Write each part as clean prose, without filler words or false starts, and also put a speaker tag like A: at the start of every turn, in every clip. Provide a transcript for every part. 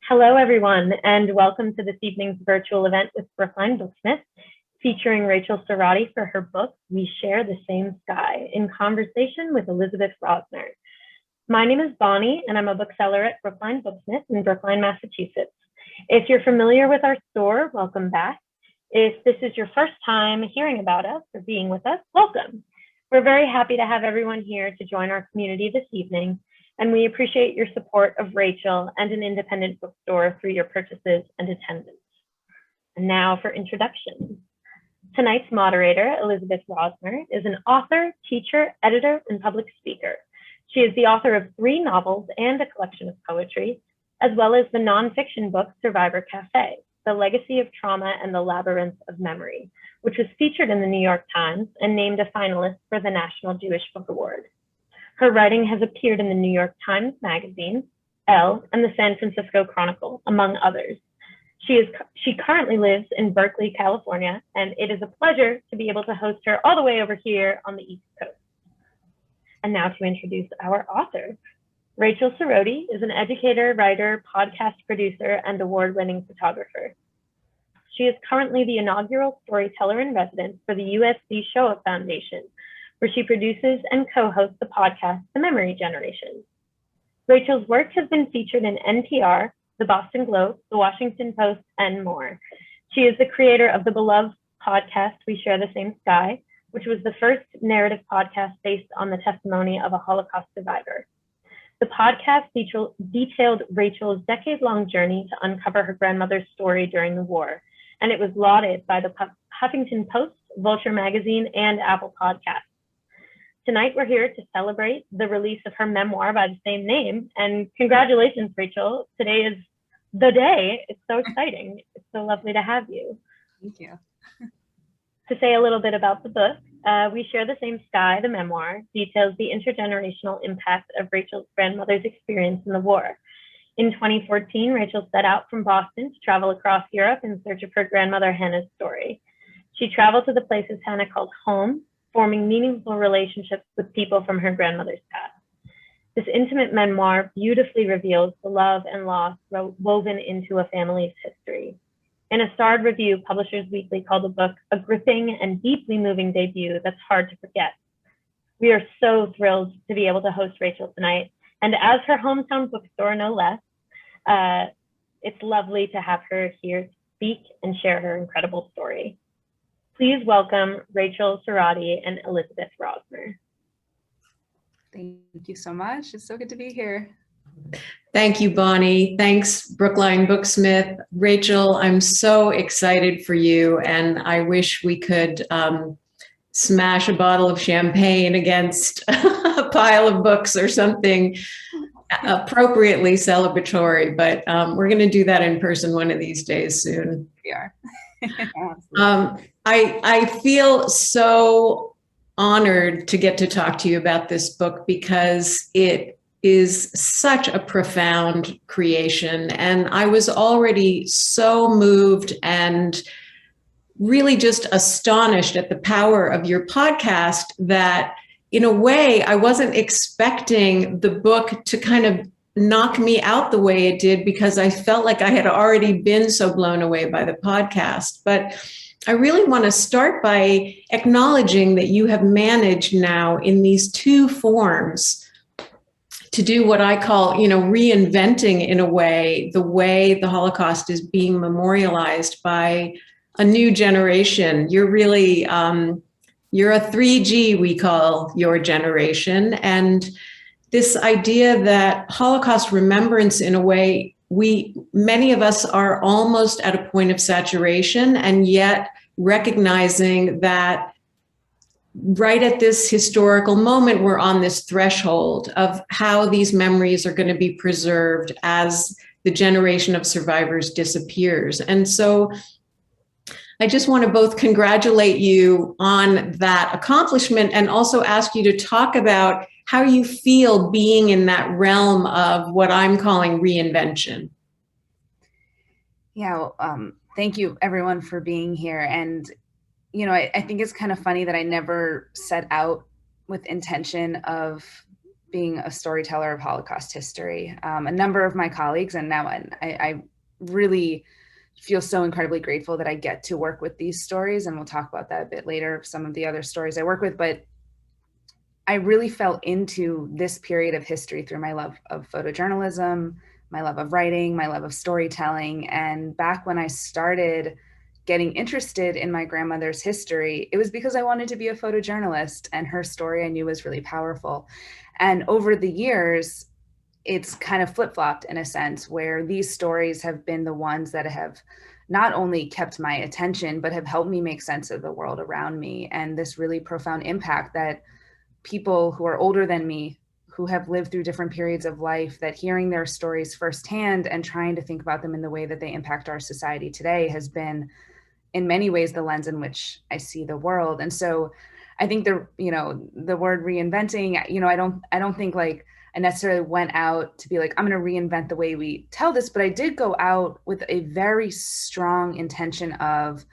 A: Hello, everyone, and welcome to this evening's virtual event with Brookline Booksmith, featuring Rachael Cerrotti for her book, We Share the Same Sky, in conversation with Elizabeth Rosner. My name is Bonnie, and I'm a bookseller at Brookline Booksmith in Brookline, Massachusetts. If you're familiar with our store, welcome back. If this is your first time hearing about us or being with us, welcome. We're very happy to have everyone here to join our community this evening, and we appreciate your support of Rachael and an independent bookstore through your purchases and attendance. And now for introductions. Tonight's moderator, Elizabeth Rosner, is an author, teacher, editor, and public speaker. She is the author of 3 novels and a collection of poetry, as well as the nonfiction book Survivor Cafe, The Legacy of Trauma and the Labyrinth of Memory, which was featured in the New York Times and named a finalist for the National Jewish Book Award. Her writing has appeared in the New York Times Magazine, Elle, and the San Francisco Chronicle, among others. She currently lives in Berkeley, California, and it is a pleasure to be able to host her all the way over here on the East Coast. And now to introduce our author. Rachael Cerrotti is an educator, writer, podcast producer, and award-winning photographer. She is currently the inaugural storyteller in residence for the USC Shoah Foundation, where she produces and co-hosts the podcast, The Memory Generation. Rachael's work has been featured in NPR, the Boston Globe, the Washington Post, and more. She is the creator of the beloved podcast, We Share the Same Sky, which was the first narrative podcast based on the testimony of a Holocaust survivor. The podcast detailed Rachael's decade-long journey to uncover her grandmother's story during the war, and it was lauded by the Huffington Post, Vulture Magazine, and Apple Podcasts. Tonight, we're here to celebrate the release of her memoir by the same name. And congratulations, Rachael. Today is the day. It's so exciting. It's so lovely to have you.
B: Thank you.
A: To say a little bit about the book, We Share the Same Sky, the memoir, details the intergenerational impact of Rachael's grandmother's experience in the war. In 2014, Rachael set out from Boston to travel across Europe in search of her grandmother Hannah's story. She traveled to the places Hannah called home, forming meaningful relationships with people from her grandmother's past. This intimate memoir beautifully reveals the love and loss woven into a family's history. In a starred review, Publishers Weekly called the book a gripping and deeply moving debut that's hard to forget. We are so thrilled to be able to host Rachael tonight, and as her hometown bookstore, no less, it's lovely to have her here to speak and share her incredible story. Please welcome Rachael Cerrotti and Elizabeth Rosner.
B: Thank you so much. It's so good to be here.
C: Thank you, Bonnie. Thanks, Brookline Booksmith. Rachael, I'm so excited for you, and I wish we could smash a bottle of champagne against a pile of books or something appropriately celebratory, but we're going to do that in person one of these days soon.
B: We are.
C: I feel so honored to get to talk to you about this book because it is such a profound creation. And I was already so moved and really just astonished at the power of your podcast that, in a way, I wasn't expecting the book to kind of knock me out the way it did because I felt like I had already been so blown away by the podcast. But I really want to start by acknowledging that you have managed now in these 2 forms to do what I call, reinventing in a way the Holocaust is being memorialized by a new generation. You're really, you're a 3G, we call your generation. And this idea that Holocaust remembrance, in a way, many of us are almost at a point of saturation, and yet recognizing that right at this historical moment, we're on this threshold of how these memories are going to be preserved as the generation of survivors disappears. And so I just want to both congratulate you on that accomplishment and also ask you to talk about how you feel being in that realm of what I'm calling reinvention.
B: Yeah, well, thank you everyone for being here. And, I think it's kind of funny that I never set out with intention of being a storyteller of Holocaust history. A number of my colleagues, and now I really feel so incredibly grateful that I get to work with these stories, and we'll talk about that a bit later, some of the other stories I work with, but I really fell into this period of history through my love of photojournalism, my love of writing, my love of storytelling. And back when I started getting interested in my grandmother's history, it was because I wanted to be a photojournalist, and her story I knew was really powerful. And over the years, it's kind of flip-flopped in a sense, where these stories have been the ones that have not only kept my attention, but have helped me make sense of the world around me, and this really profound impact that people who are older than me, who have lived through different periods of life, that hearing their stories firsthand and trying to think about them in the way that they impact our society today has been in many ways the lens in which I see the world. And so I think the word reinventing, I don't think like I necessarily went out to be like, I'm going to reinvent the way we tell this, but I did go out with a very strong intention of,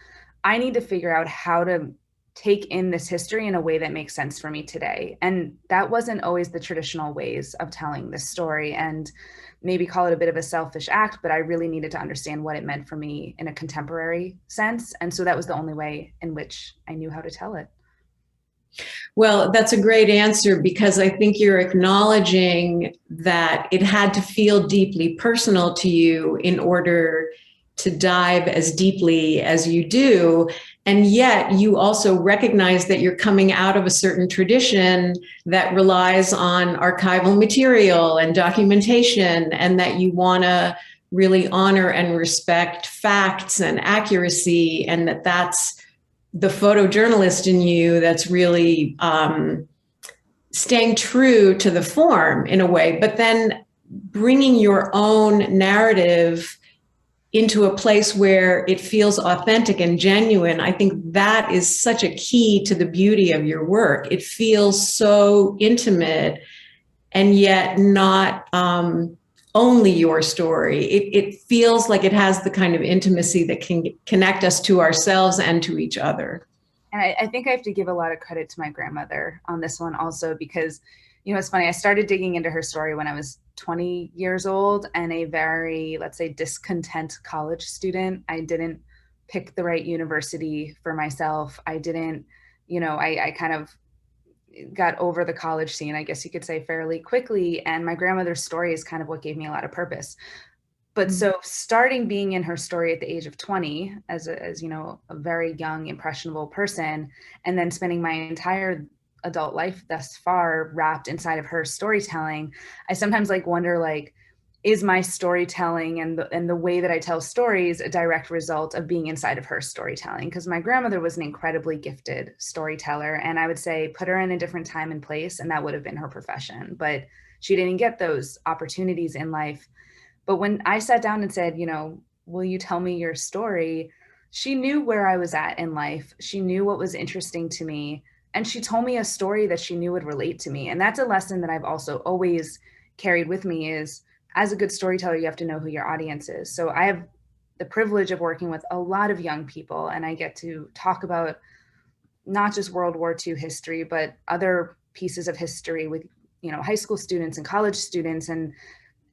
B: I need to figure out how to take in this history in a way that makes sense for me today. And that wasn't always the traditional ways of telling this story, and maybe call it a bit of a selfish act, but I really needed to understand what it meant for me in a contemporary sense. And so that was the only way in which I knew how to tell it.
C: Well, that's a great answer, because I think you're acknowledging that it had to feel deeply personal to you in order to dive as deeply as you do. And yet you also recognize that you're coming out of a certain tradition that relies on archival material and documentation, and that you want to really honor and respect facts and accuracy, and that's the photojournalist in you that's really staying true to the form in a way, but then bringing your own narrative into a place where it feels authentic and genuine. I think that is such a key to the beauty of your work. It feels so intimate, and yet not only your story. It feels like it has the kind of intimacy that can connect us to ourselves and to each other.
B: And I think I have to give a lot of credit to my grandmother on this one also, because, it's funny, I started digging into her story when I was 20 years old and a very, let's say, discontent college student. I didn't pick the right university for myself. I didn't, I kind of got over the college scene, I guess you could say, fairly quickly. And my grandmother's story is kind of what gave me a lot of purpose. But so starting being in her story at the age of 20 as a very young, impressionable person, and then spending my entire adult life thus far wrapped inside of her storytelling, I sometimes wonder, is my storytelling and the way that I tell stories a direct result of being inside of her storytelling? Because my grandmother was an incredibly gifted storyteller, and I would say put her in a different time and place, and that would have been her profession. But she didn't get those opportunities in life. But when I sat down and said, will you tell me your story? She knew where I was at in life. She knew what was interesting to me. And she told me a story that she knew would relate to me. And that's a lesson that I've also always carried with me is, as a good storyteller, you have to know who your audience is. So I have the privilege of working with a lot of young people, and I get to talk about not just World War II history, but other pieces of history with, high school students and college students, and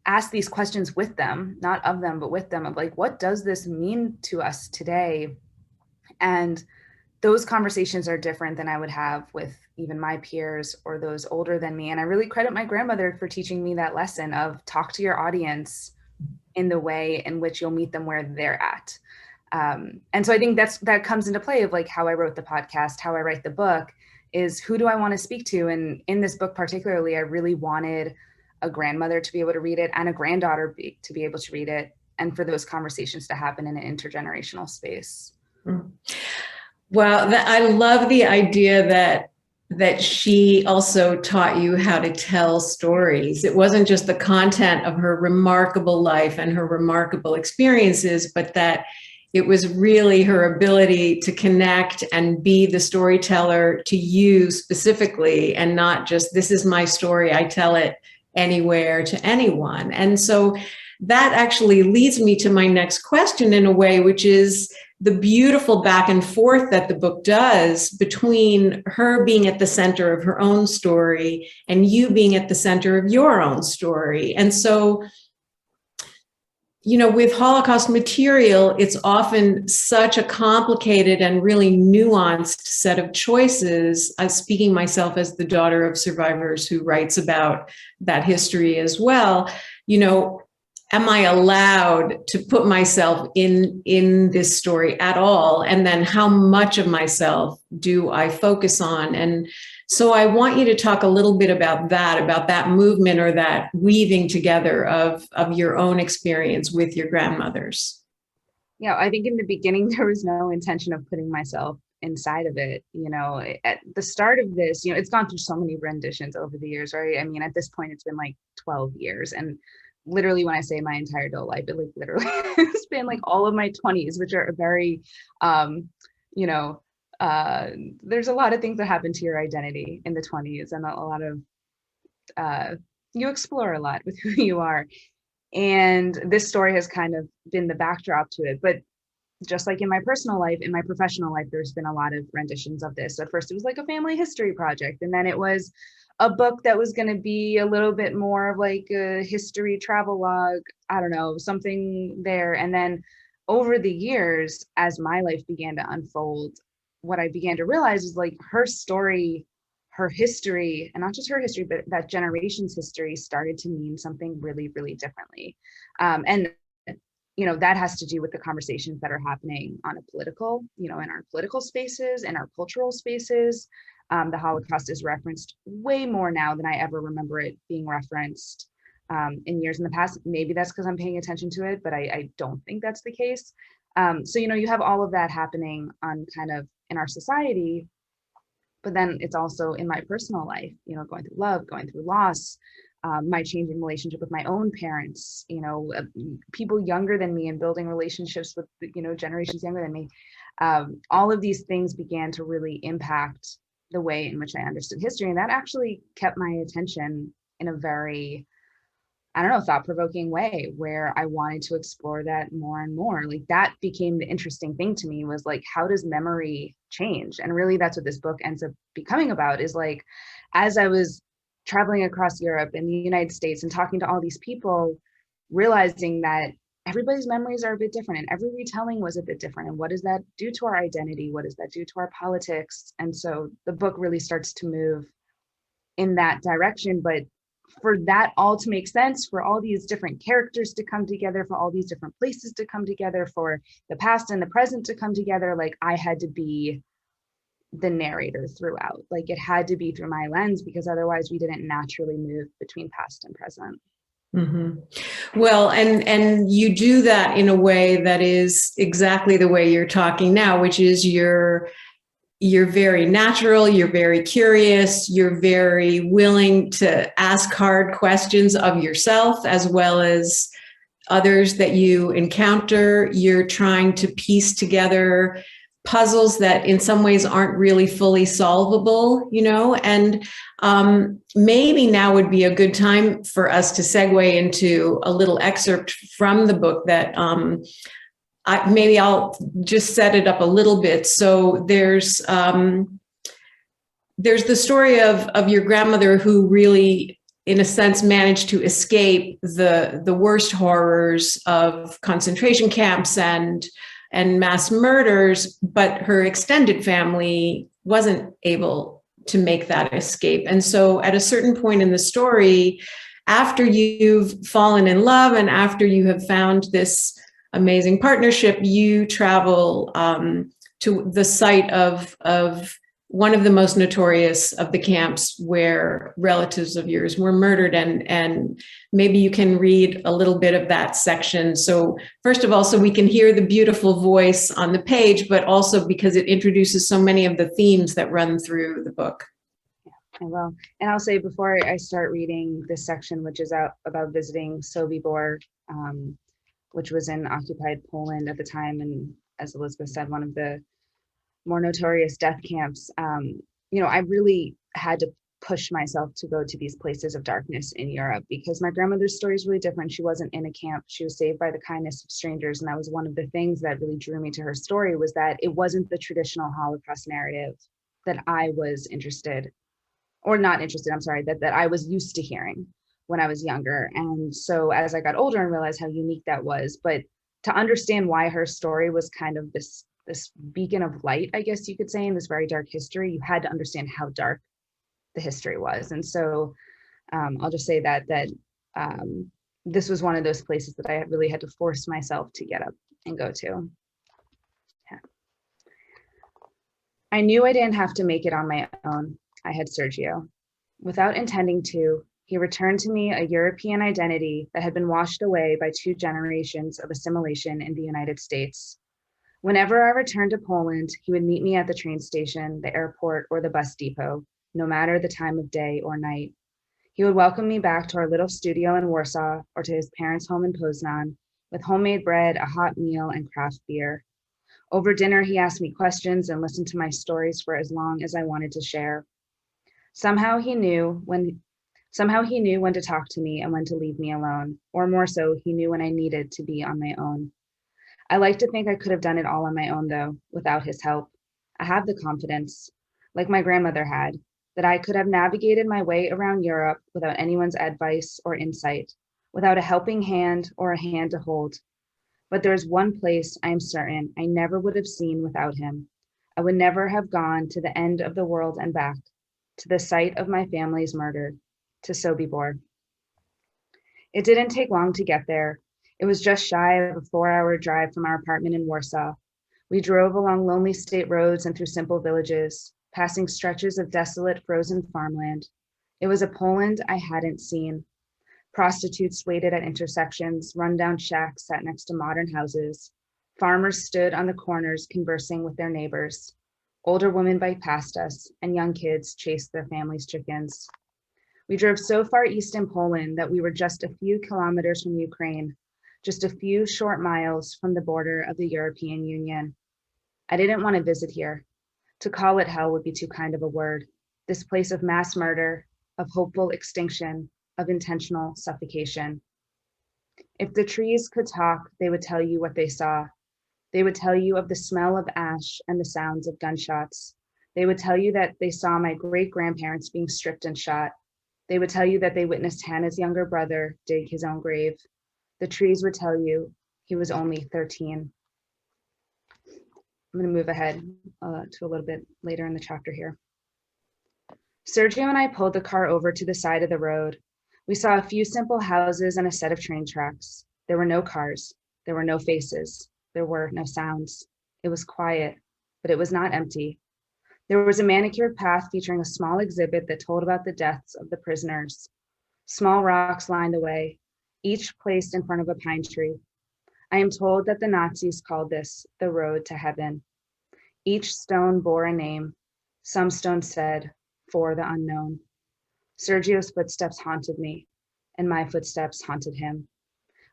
B: ask these questions with them, not of them, but with them, of what does this mean to us today? And those conversations are different than I would have with even my peers or those older than me. And I really credit my grandmother for teaching me that lesson of talk to your audience in the way in which you'll meet them where they're at. And so I think that comes into play of how I wrote the podcast, how I write the book, is who do I want to speak to? And in this book particularly, I really wanted a grandmother to be able to read it and a granddaughter to be able to read it, and for those conversations to happen in an intergenerational space.
C: Well, I love the idea that she also taught you how to tell stories. It wasn't just the content of her remarkable life and her remarkable experiences, but that it was really her ability to connect and be the storyteller to you specifically, and not just, this is my story, I tell it anywhere to anyone. And so that actually leads me to my next question in a way, which is, the beautiful back and forth that the book does between her being at the center of her own story and you being at the center of your own story. And so, you know, with Holocaust material, it's often such a complicated and really nuanced set of choices. I'm speaking myself as the daughter of survivors who writes about that history as well. You know, am I allowed to put myself in this story at all? And then how much of myself do I focus on? And so I want you to talk a little bit about that movement or that weaving together of your own experience with your grandmothers.
B: Yeah, I think in the beginning, there was no intention of putting myself inside of it. You know, at the start of this, you know, it's gone through so many renditions over the years, right? I mean, at this point, it's been like 12 years. And literally, when I say my entire adult life, it like literally has been like all of my 20s, which are very, you know, there's a lot of things that happen to your identity in the 20s, and a lot of, you explore a lot with who you are. And this story has kind of been the backdrop to it. But just like in my personal life, in my professional life, there's been a lot of renditions of this. At first, it was like a family history project, and then it was a book that was going to be a little bit more of like a history travel log, I don't know, something there. And then over the years, as my life began to unfold, what I began to realize is like her story, her history, and not just her history, but that generation's history started to mean something really, really differently. And you know, that has to do with the conversations that are happening on a political, you know, in our political spaces and our cultural spaces. The Holocaust is referenced way more now than I ever remember it being referenced in years in the past. Maybe that's because I'm paying attention to it, but I don't think that's the case. So, you know, you have all of that happening on kind of in our society, but then it's also in my personal life, you know, going through love, going through loss, my changing relationship with my own parents, you know, people younger than me and building relationships with, you know, generations younger than me. All of these things began to really impact the way in which I understood history. And that actually kept my attention in a very, I don't know, thought-provoking way where I wanted to explore that more and more. Like that became the interesting thing to me, was like, how does memory change? And really that's what this book ends up becoming about, is like, as I was traveling across Europe and the United States and talking to all these people, realizing that everybody's memories are a bit different and every retelling was a bit different. And what does that do to our identity? What does that do to our politics? And so the book really starts to move in that direction. But for that all to make sense, for all these different characters to come together, for all these different places to come together, for the past and the present to come together, like I had to be the narrator throughout. Like it had to be through my lens, because otherwise we didn't naturally move between past and present.
C: Mm-hmm. Well, and you do that in a way that is exactly the way you're talking now, which is you're very natural, you're very curious, you're very willing to ask hard questions of yourself as well as others that you encounter. You're trying to piece together puzzles that in some ways aren't really fully solvable, you know, and maybe now would be a good time for us to segue into a little excerpt from the book that maybe I'll just set it up a little bit. So there's the story of your grandmother who really, in a sense, managed to escape the worst horrors of concentration camps and mass murders, but her extended family wasn't able to make that escape. And so at a certain point in the story, after you've fallen in love and after you have found this amazing partnership, you travel to the site of one of the most notorious of the camps where relatives of yours were murdered. And maybe you can read a little bit of that section. So first of all, so we can hear the beautiful voice on the page, but also because it introduces so many of the themes that run through the book.
B: I will. And I'll say before I start reading this section, which is about visiting Sobibor, which was in occupied Poland at the time, and as Elizabeth said, one of the more notorious death camps. You know, I really had to push myself to go to these places of darkness in Europe, because my grandmother's story is really different. She wasn't in a camp. She was saved by the kindness of strangers. And that was one of the things that really drew me to her story, was that it wasn't the traditional Holocaust narrative that I was interested, or not interested, I'm sorry, that I was used to hearing when I was younger. And so as I got older and realized how unique that was, but to understand why her story was kind of this beacon of light, I guess you could say, in this very dark history, you had to understand how dark the history was. And so I'll just say that this was one of those places that I really had to force myself to get up and go to. Yeah. I knew I didn't have to make it on my own. I had Sergio. Without intending to, he returned to me a European identity that had been washed away by 2 generations of assimilation in the United States. Whenever I returned to Poland, he would meet me at the train station, the airport, or the bus depot, no matter the time of day or night. He would welcome me back to our little studio in Warsaw or to his parents' home in Poznan with homemade bread, a hot meal, and craft beer. Over dinner, he asked me questions and listened to my stories for as long as I wanted to share. Somehow he knew when to talk to me and when to leave me alone, or more so, he knew when I needed to be on my own. I like to think I could have done it all on my own, though, without his help. I have the confidence, like my grandmother had, that I could have navigated my way around Europe without anyone's advice or insight, without a helping hand or a hand to hold. But there is one place I am certain I never would have seen without him. I would never have gone to the end of the world and back, to the site of my family's murder, to Sobibor. It didn't take long to get there. It was just shy of a 4-hour drive from our apartment in Warsaw. We drove along lonely state roads and through simple villages, passing stretches of desolate, frozen farmland. It was a Poland I hadn't seen. Prostitutes waited at intersections, rundown shacks sat next to modern houses. Farmers stood on the corners conversing with their neighbors. Older women biked past us, and young kids chased their families' chickens. We drove so far east in Poland that we were just a few kilometers from Ukraine, just a few short miles from the border of the European Union. I didn't want to visit here. To call it hell would be too kind of a word. This place of mass murder, of hopeful extinction, of intentional suffocation. If the trees could talk, they would tell you what they saw. They would tell you of the smell of ash and the sounds of gunshots. They would tell you that they saw my great-grandparents being stripped and shot. They would tell you that they witnessed Hannah's younger brother dig his own grave. The trees would tell you he was only 13. I'm going to move ahead to a little bit later in the chapter here. Sergio and I pulled the car over to the side of the road. We saw a few simple houses and a set of train tracks. There were no cars. There were no faces. There were no sounds. It was quiet, but it was not empty. There was a manicured path featuring a small exhibit that told about the deaths of the prisoners. Small rocks lined the way, each placed in front of a pine tree. I am told that the Nazis called this the road to heaven. Each stone bore a name. Some stones said, "For the unknown." Sergio's footsteps haunted me, and my footsteps haunted him.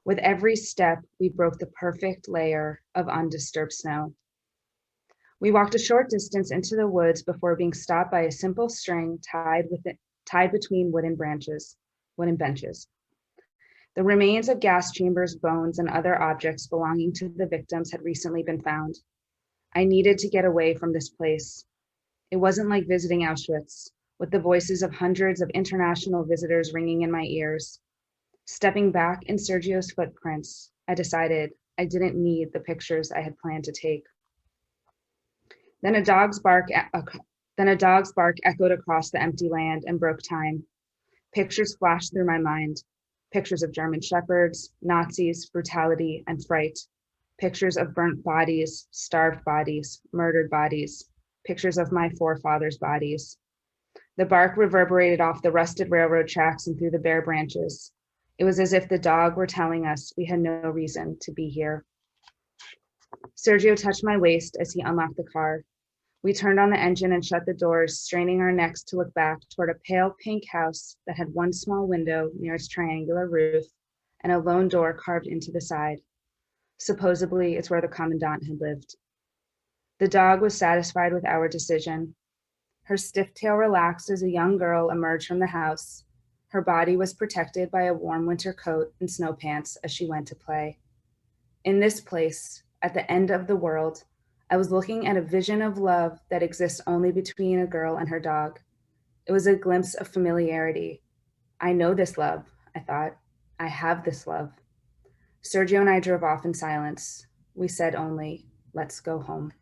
B: With every step, we broke the perfect layer of undisturbed snow. We walked a short distance into the woods before being stopped by a simple string tied between wooden benches. The remains of gas chambers, bones, and other objects belonging to the victims had recently been found. I needed to get away from this place. It wasn't like visiting Auschwitz, with the voices of hundreds of international visitors ringing in my ears. Stepping back in Sergio's footprints, I decided I didn't need the pictures I had planned to take. Then a dog's bark echoed across the empty land and broke time. Pictures flashed through my mind. Pictures of German shepherds, Nazis, brutality, and fright. Pictures of burnt bodies, starved bodies, murdered bodies. Pictures of my forefathers' bodies. The bark reverberated off the rusted railroad tracks and through the bare branches. It was as if the dog were telling us we had no reason to be here. Sergio touched my waist as he unlocked the car. We turned on the engine and shut the doors, straining our necks to look back toward a pale pink house that had one small window near its triangular roof and a lone door carved into the side. Supposedly, it's where the commandant had lived. The dog was satisfied with our decision. Her stiff tail relaxed as a young girl emerged from the house. Her body was protected by a warm winter coat and snow pants as she went to play. In this place, at the end of the world, I was looking at a vision of love that exists only between a girl and her dog. It was a glimpse of familiarity. I know this love, I thought. I have this love. Sergio and I drove off in silence. We said only, let's go home.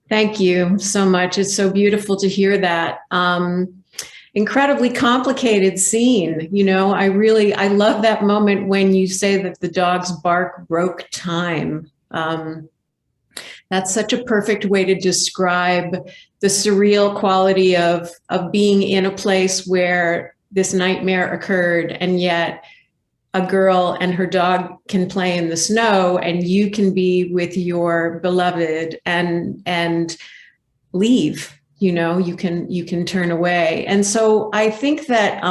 C: Thank you so much. It's so beautiful to hear that. Incredibly complicated scene. You know, I love that moment when you say that the dog's bark broke time. That's such a perfect way to describe the surreal quality of being in a place where this nightmare occurred, and yet a girl and her dog can play in the snow, and you can be with your beloved and leave. You know, you can turn away. And so I think that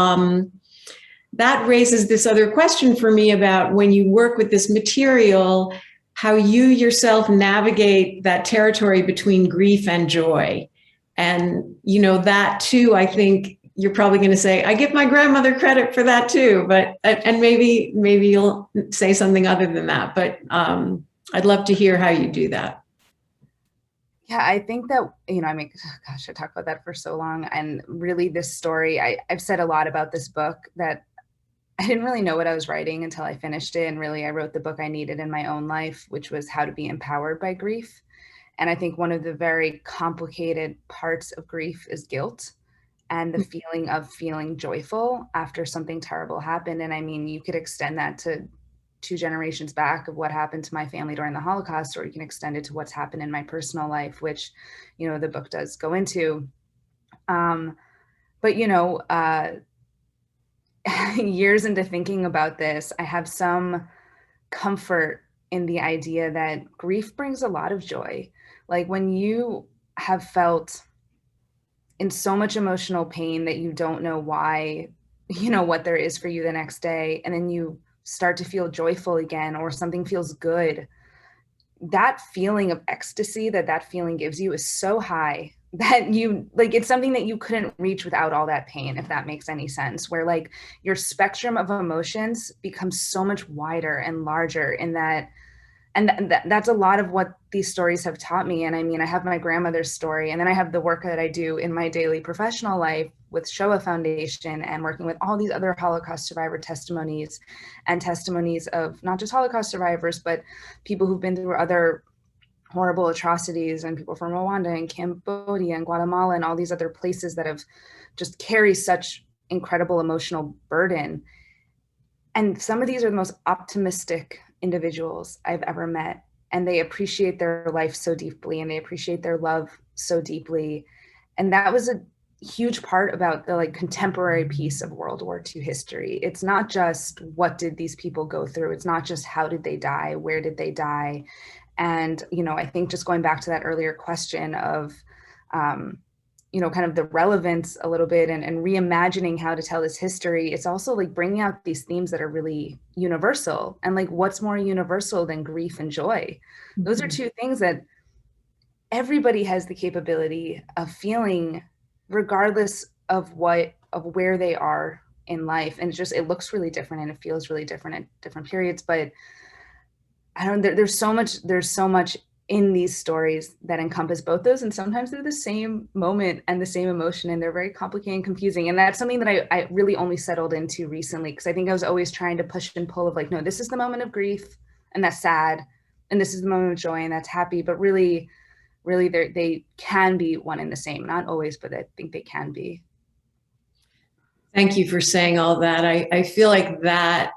C: that raises this other question for me about when you work with this material, how you yourself navigate that territory between grief and joy. And, you know, that too, I think you're probably going to say, I give my grandmother credit for that too, but, and maybe you'll say something other than that, but I'd love to hear how you do that.
B: Yeah, I think that, you know, I mean, gosh, I talk about that for so long. And really this story, I've said a lot about this book that I didn't really know what I was writing until I finished it. And really, I wrote the book I needed in my own life, which was How to Be Empowered by Grief. And I think one of the very complicated parts of grief is guilt and the feeling of feeling joyful after something terrible happened. And I mean, you could extend that to 2 generations back of what happened to my family during the Holocaust, or you can extend it to what's happened in my personal life, which, you know, the book does go into. But, you know, years into thinking about this, I have some comfort in the idea that grief brings a lot of joy. Like when you have felt in so much emotional pain that you don't know why, you know, what there is for you the next day, and then you start to feel joyful again, or something feels good, that feeling of ecstasy that feeling gives you is so high that you, like, it's something that you couldn't reach without all that pain, if that makes any sense, where like your spectrum of emotions becomes so much wider and larger in that. And that's a lot of what these stories have taught me. And I mean, I have my grandmother's story, and then I have the work that I do in my daily professional life with Shoah Foundation and working with all these other Holocaust survivor testimonies and testimonies of not just Holocaust survivors, but people who've been through other horrible atrocities, and people from Rwanda and Cambodia and Guatemala and all these other places that have just carry such incredible emotional burden. And some of these are the most optimistic individuals I've ever met, and they appreciate their life so deeply, and they appreciate their love so deeply. And that was a huge part about the like contemporary piece of World War II history. It's not just what did these people go through, it's not just how did they die, where did they die. And, you know, I think just going back to that earlier question of you know, kind of the relevance a little bit, and reimagining how to tell this history, it's also like bringing out these themes that are really universal. And like, what's more universal than grief and joy? Those are 2 things that everybody has the capability of feeling, regardless of where they are in life. And it looks really different, and it feels really different at different periods. But I don't, there's so much in these stories that encompass both those, and sometimes they're the same moment and the same emotion, and they're very complicated and confusing. And that's something that I really only settled into recently, because I think I was always trying to push and pull of like, no, this is the moment of grief and that's sad, and this is the moment of joy and that's happy. But really they can be one and the same. Not always, but I think they can be.
C: Thank you for saying all that. I feel like that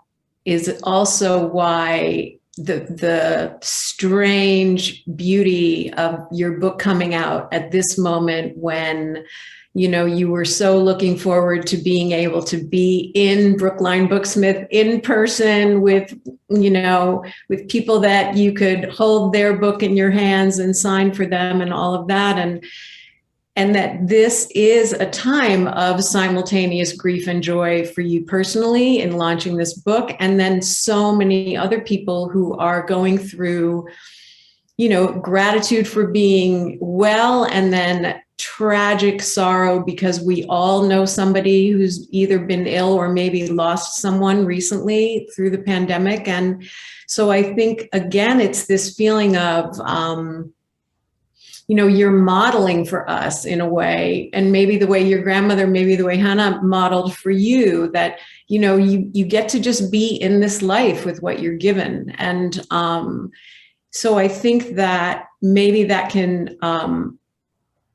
C: is also why the strange beauty of your book coming out at this moment when, you know, you were so looking forward to being able to be in Brookline Booksmith in person with, you know, with people that you could hold their book in your hands and sign for them and all of that. And that this is a time of simultaneous grief and joy for you personally in launching this book. And then so many other people who are going through gratitude for being well, and then tragic sorrow because we all know somebody who's either been ill or maybe lost someone recently through the pandemic. And so I think, again, it's this feeling of, you're modeling for us in a way, and maybe the way your grandmother, maybe the way Hannah modeled for you, that, you get to just be in this life with what you're given. And so I think that maybe that can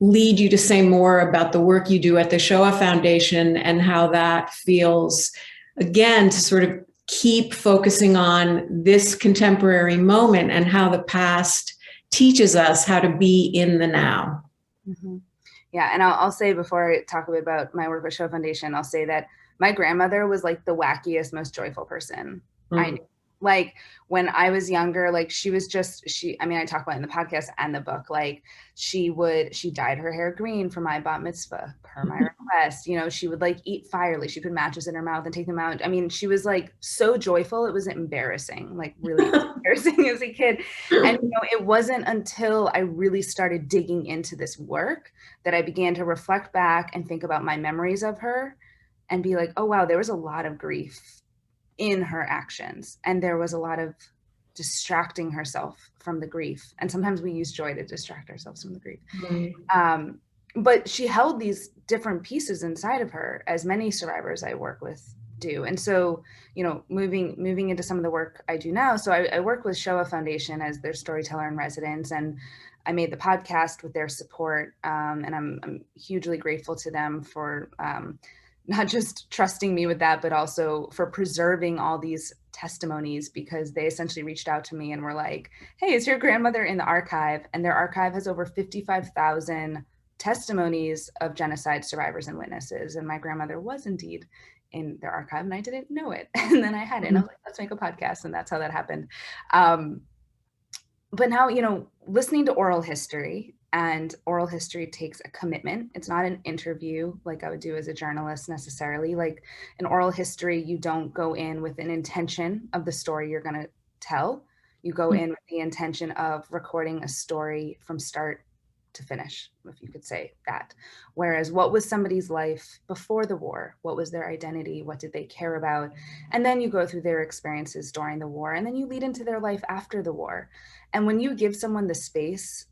C: lead you to say more about the work you do at the Shoah Foundation and how that feels, again, to sort of keep focusing on this contemporary moment and how the past teaches us how to be in the now.
B: Mm-hmm. Yeah, and I'll say, before I talk a bit about my work with Shoah Foundation, I'll say that my grandmother was like the wackiest, most joyful person I knew. Like when I was younger, like she was just, I talk about it in the podcast and the book, like she dyed her hair green for my bat mitzvah per my request. She would like eat fire, like she put matches in her mouth and take them out. She was like so joyful. It was embarrassing, like really embarrassing as a kid. And it wasn't until I really started digging into this work that I began to reflect back and think about my memories of her and be like, oh wow, there was a lot of grief in her actions, and there was a lot of distracting herself from the grief, and sometimes we use joy to distract ourselves from the grief. But she held these different pieces inside of her, as many survivors I work with do. And so moving into some of the work I do now, so I work with Shoah Foundation as their storyteller in residence, and I made the podcast with their support, and I'm hugely grateful to them for not just trusting me with that, but also for preserving all these testimonies, because they essentially reached out to me and were like, hey, is your grandmother in the archive? And their archive has over 55,000 testimonies of genocide survivors and witnesses. And my grandmother was indeed in their archive, and I didn't know it. And then I had it, and I was like, let's make a podcast. And that's how that happened. But now, listening to oral history, and oral history takes a commitment. It's not an interview like I would do as a journalist necessarily. Like in oral history, you don't go in with an intention of the story you're going to tell. You go in with the intention of recording a story from start to finish, if you could say that. Whereas what was somebody's life before the war? What was their identity? What did they care about? And then you go through their experiences during the war, and then you lead into their life after the war. And when you give someone the space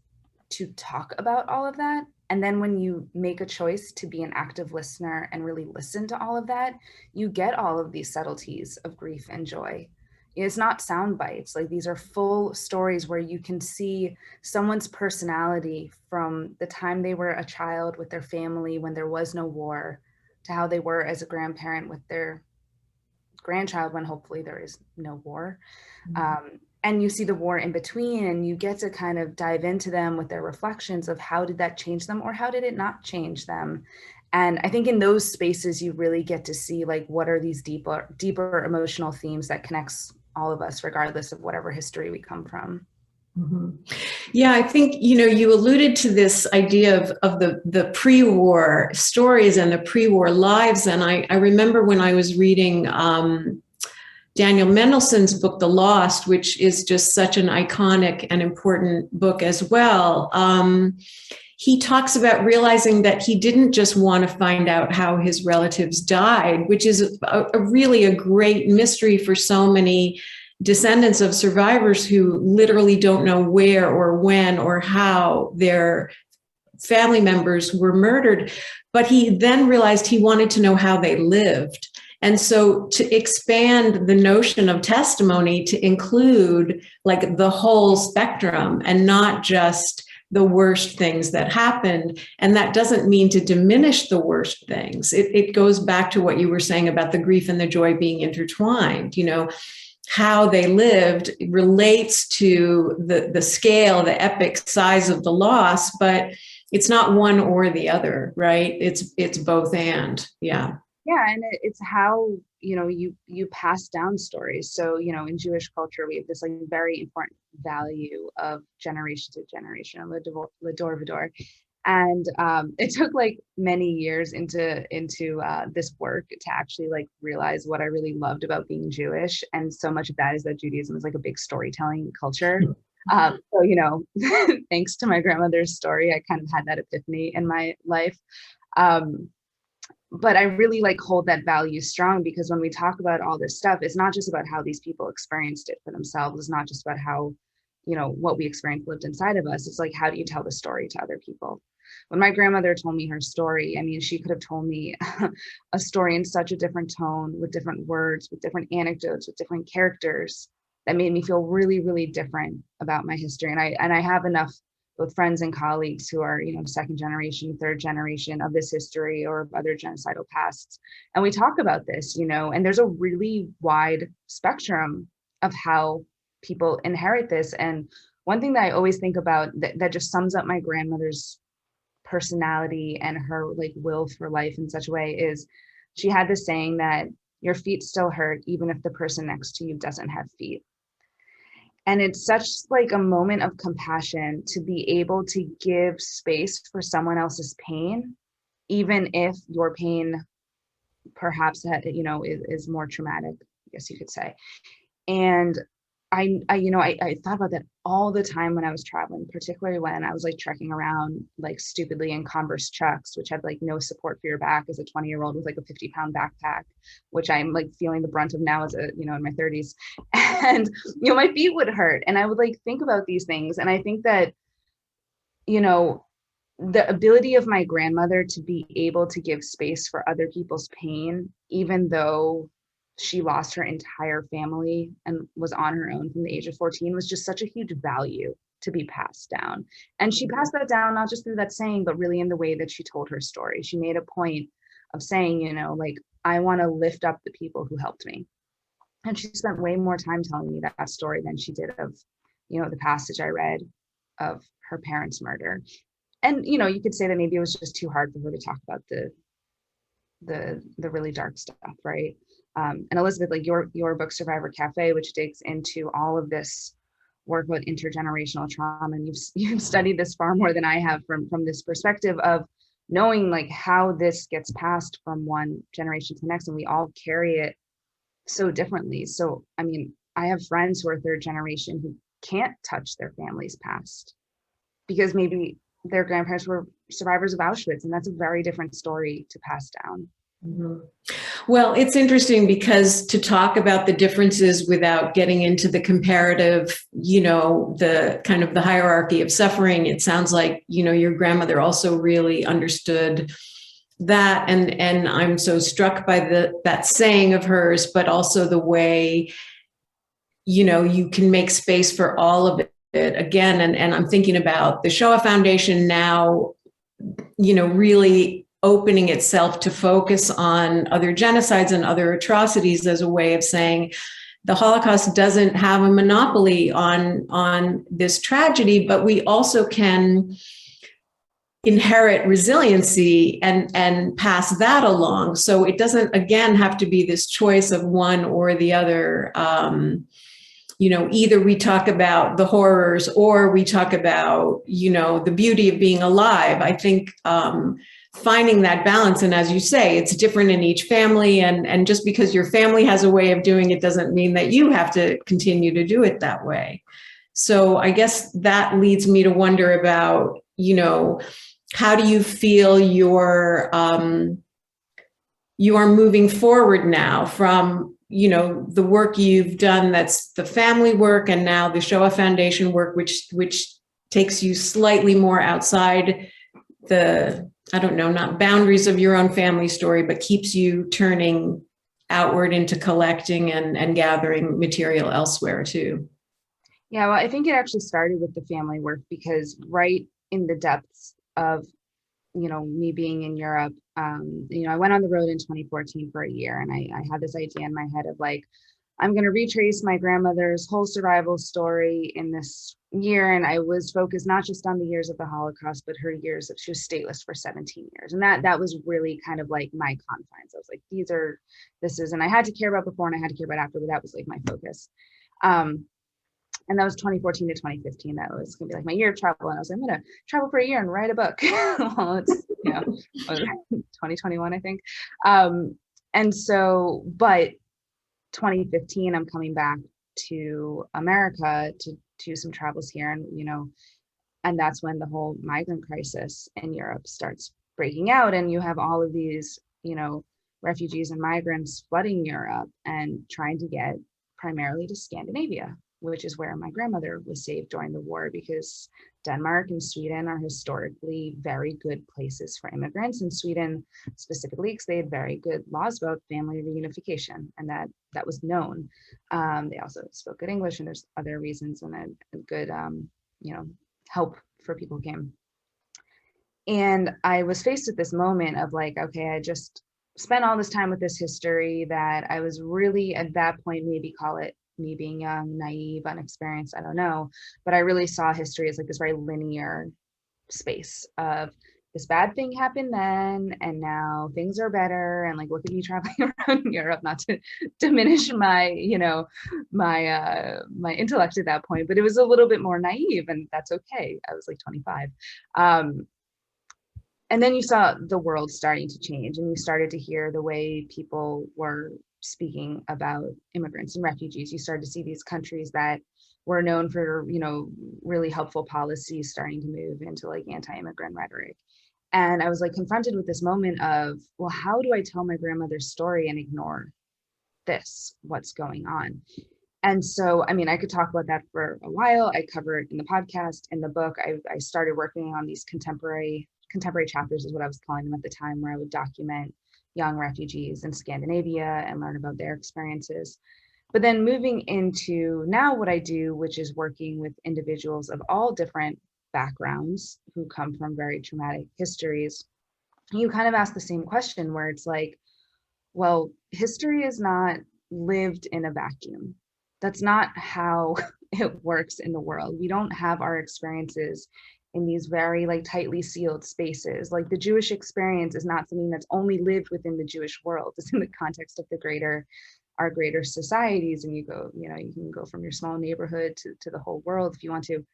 B: to talk about all of that, and then when you make a choice to be an active listener and really listen to all of that, you get all of these subtleties of grief and joy. It's not sound bites. Like these are full stories where you can see someone's personality from the time they were a child with their family when there was no war, to how they were as a grandparent with their grandchild when hopefully there is no war. And you see the war in between, and you get to kind of dive into them with their reflections of how did that change them, or how did it not change them. And I think in those spaces, you really get to see like, what are these deeper emotional themes that connects all of us, regardless of whatever history we come from.
C: Yeah, I think, you alluded to this idea of the pre-war stories and the pre-war lives. And I remember when I was reading Daniel Mendelssohn's book, The Lost, which is just such an iconic and important book as well. He talks about realizing that he didn't just want to find out how his relatives died, which is really a great mystery for so many descendants of survivors who literally don't know where or when or how their family members were murdered. But he then realized he wanted to know how they lived. And so to expand the notion of testimony to include like the whole spectrum and not just the worst things that happened. And that doesn't mean to diminish the worst things. It goes back to what you were saying about the grief and the joy being intertwined. How they lived relates to the scale, the epic size of the loss, but it's not one or the other, right? It's both and, yeah.
B: Yeah, and it's how, you pass down stories. So, in Jewish culture, we have this like very important value of generation to generation, ledor v'dor. And it took like many years into this work to actually like realize what I really loved about being Jewish. And so much of that is that Judaism is like a big storytelling culture. So, thanks to my grandmother's story, I kind of had that epiphany in my life. But I really hold that value strong, because when we talk about all this stuff, it's not just about how these people experienced it for themselves. It's not just about how, what we experienced lived inside of us. It's how do you tell the story to other people? When my grandmother told me her story, I mean, she could have told me a story in such a different tone, with different words, with different anecdotes, with different characters, that made me feel really, really different about my history. And I have enough both friends and colleagues who are, second generation, third generation of this history or of other genocidal pasts. And we talk about this, and there's a really wide spectrum of how people inherit this. And one thing that I always think about that just sums up my grandmother's personality and her will for life in such a way is, she had this saying that your feet still hurt even if the person next to you doesn't have feet. And it's such a moment of compassion to be able to give space for someone else's pain, even if your pain perhaps is more traumatic, I guess you could say. And I thought about that all the time when I was traveling, particularly when I was trekking around stupidly in Converse Chucks, which had no support for your back as a 20-year-old with a 50-pound backpack, which I'm feeling the brunt of now as a, in my 30s. And, my feet would hurt. And I would think about these things. And I think that, the ability of my grandmother to be able to give space for other people's pain, even though she lost her entire family and was on her own from the age of 14, was just such a huge value to be passed down. And she passed that down, not just through that saying, but really in the way that she told her story. She made a point of saying, I want to lift up the people who helped me. And she spent way more time telling me that story than she did of, the passage I read of her parents' murder. And, you could say that maybe it was just too hard for her to talk about the really dark stuff, right? And Elizabeth, your book, Survivor Cafe, which digs into all of this work about intergenerational trauma, and you've studied this far more than I have from this perspective of knowing how this gets passed from one generation to the next, and we all carry it so differently. So, I mean, I have friends who are third generation who can't touch their family's past because maybe their grandparents were survivors of Auschwitz, and that's a very different story to pass down.
C: Mm-hmm. Well, it's interesting because to talk about the differences without getting into the comparative, the kind of the hierarchy of suffering, it sounds like, your grandmother also really understood that. And I'm so struck by that saying of hers, but also the way, you can make space for all of it again. And I'm thinking about the Shoah Foundation now, really opening itself to focus on other genocides and other atrocities as a way of saying the Holocaust doesn't have a monopoly on this tragedy, but we also can inherit resiliency and pass that along. So it doesn't, again, have to be this choice of one or the other. Either we talk about the horrors or we talk about, the beauty of being alive. I think finding that balance. And as you say, it's different in each family. And just because your family has a way of doing it doesn't mean that you have to continue to do it that way. So I guess that leads me to wonder about, how do you feel you're moving forward now from, the work you've done, that's the family work, and now the Shoah Foundation work, which takes you slightly more outside the, not boundaries of your own family story, but keeps you turning outward into collecting and gathering material elsewhere too.
B: Yeah, well, I think it actually started with the family work, because right in the depths of, me being in Europe, I went on the road in 2014 for a year, and I had this idea in my head of I'm going to retrace my grandmother's whole survival story in this year. And I was focused not just on the years of the Holocaust, but her years of, she was stateless for 17 years. And that was really kind of my confines. I was this is, and I had to care about before and I had to care about after, but that was my focus. And that was 2014 to 2015. That was going to be my year of travel. And I was I'm going to travel for a year and write a book. Well, it's, 2021, I think. And so, but 2015, I'm coming back to America to do some travels here, and and that's when the whole migrant crisis in Europe starts breaking out, and you have all of these, refugees and migrants flooding Europe and trying to get primarily to Scandinavia, which is where my grandmother was saved during the war, because Denmark and Sweden are historically very good places for immigrants, and Sweden specifically because they had very good laws about family reunification, and that was known. They also spoke good English, and there's other reasons, and a good help for people who came. And I was faced with this moment of like, okay, I just spent all this time with this history that I was really, at that point, maybe call it me being young, naive, unexperienced, I don't know, but I really saw history as like this very linear space of this bad thing happened then, and now things are better, and like, look at me traveling around Europe, not to diminish my, my intellect at that point, but it was a little bit more naive, and that's okay. I was like 25. And then you saw the world starting to change, and you started to hear the way people were speaking about immigrants and refugees. You started to see these countries that were known for, really helpful policies starting to move into like anti-immigrant rhetoric. And I was like confronted with this moment of, well, how do I tell my grandmother's story and ignore this, what's going on? And so, I mean, I could talk about that for a while. I cover it in the podcast, in the book. I started working on these contemporary chapters, is what I was calling them at the time, where I would document young refugees in Scandinavia and learn about their experiences. But then moving into now what I do, which is working with individuals of all different backgrounds who come from very traumatic histories, you kind of ask the same question, where it's like, well, history is not lived in a vacuum. That's not how it works in the world. We don't have our experiences in these very like tightly sealed spaces. Like the Jewish experience is not something that's only lived within the Jewish world. It's in the context of our greater societies. And you can go from your small neighborhood to the whole world if you want to.